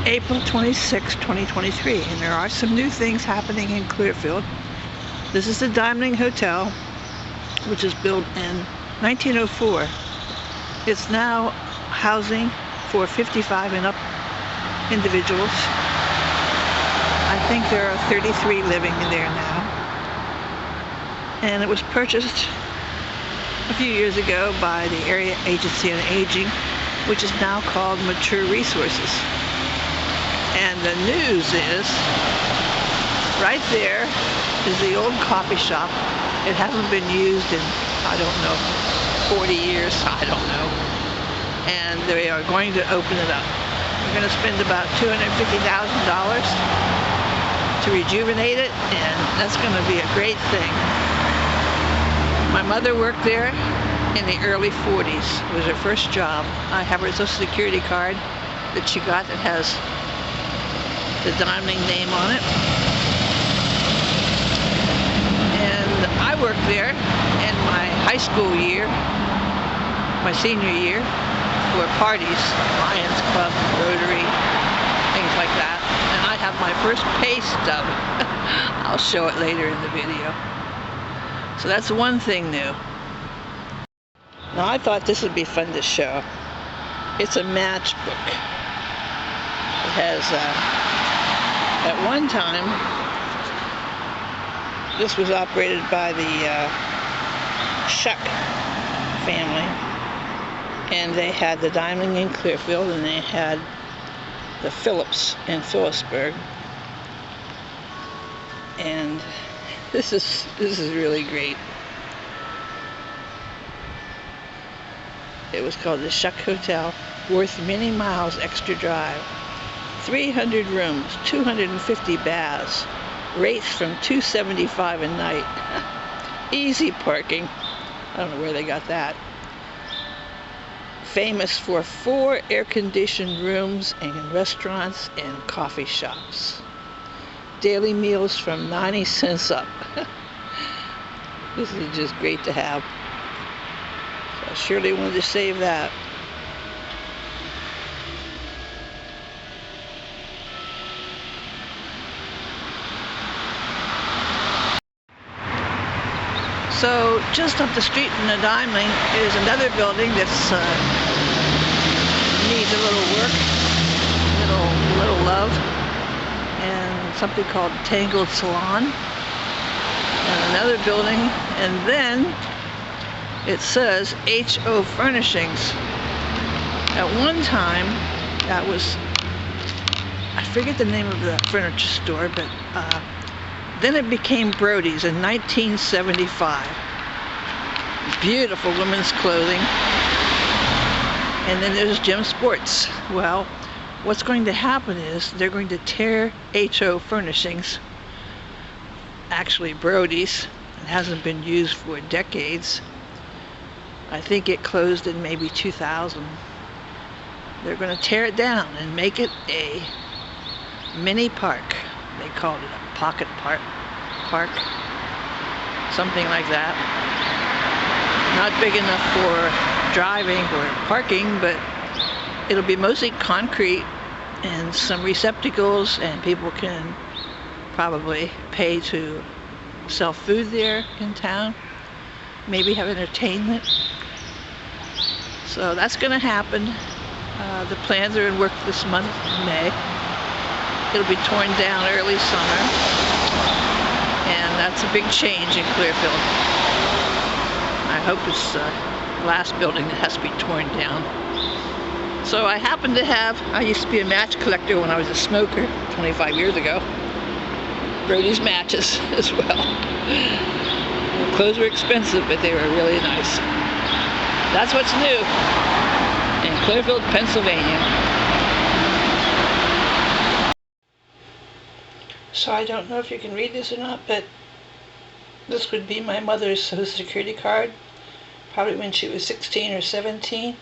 April 26, 2023, and there are some new things happening in Clearfield. This is the Diamond Hotel, which was built in 1904. It's now housing for 55 and up individuals. I think there are 33 living in there now. And it was purchased a few years ago by the Area Agency on Aging, which is now called Mature Resources. And the news is, right there is the old coffee shop. It hasn't been used in, I don't know, 40 years, I don't know. And they are going to open it up. We're going to spend about $250,000 to rejuvenate it, and that's going to be a great thing. My mother worked there in the early 40s. It was her first job. I have her Social Security card that she got that has the Diamond name on it. And I worked there in my high school year, my senior year, for parties, Lions Club, Rotary, things like that. And I have my first pay stub. I'll show it later in the video. So that's one thing new. Now I thought this would be fun to show. It's a matchbook. It has, at one time, this was operated by the Shuck family, and they had the Diamond in Clearfield, and they had the Phillips in Phillipsburg. And this is really great. It was called the Shuck Hotel, worth many miles extra drive. 300 rooms, 250 baths, rates from $275 a night. Easy parking. I don't know where they got that. Famous for 4 air-conditioned rooms and restaurants and coffee shops. Daily meals from 90 cents up. This is just great to have. So I surely wanted to save that. So just up the street from the Diamond is another building that's needs a little work, little love, and something called Tangled Salon, and another building, and then it says H.O. Furnishings. At one time, that was, I forget the name of the furniture store, but then it became Brodys in 1975. Beautiful women's clothing. And then there's Gym Sports. Well, what's going to happen is they're going to tear H.O. Furnishings, actually Brodys. It hasn't been used for decades. I think it closed in maybe 2000. They're going to tear it down and make it a mini park. They called it a pocket park, something like that. Not big enough for driving or parking, but it'll be mostly concrete and some receptacles, and people can probably pay to sell food there in town, maybe have entertainment. So that's going to happen. The plans are in work this month, May. It'll be torn down early summer, and that's a big change in Clearfield. I hope it's the last building that has to be torn down. So I happen to have, I used to be a match collector when I was a smoker 25 years ago. Brodys matches as well. The clothes were expensive, but they were really nice. That's what's new in Clearfield, Pennsylvania. So I don't know if you can read this or not, but this would be my mother's Social Security card, probably when she was 16 or 17.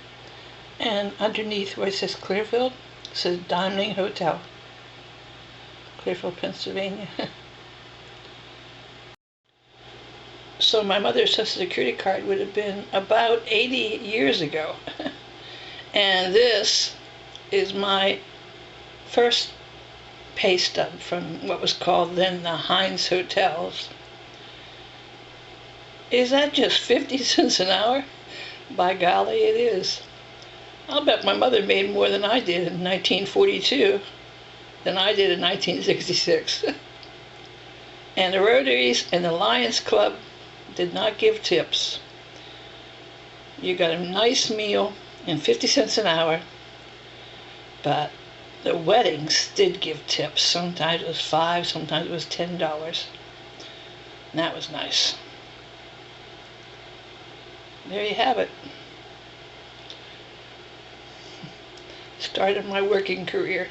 And underneath where it says Clearfield, it says Diamond Hotel, Clearfield, Pennsylvania. So my mother's Social Security card would have been about 80 years ago. And this is my first pay stub from what was called then the Heinz Hotels. Is that just 50 cents an hour? By golly, it is. I'll bet my mother made more than I did in 1942 than I did in 1966. And the Rotaries and the Lions Club did not give tips. You got a nice meal and 50 cents an hour, but the weddings did give tips. Sometimes it was $5, sometimes it was $10. And that was nice. There you have it. Started my working career.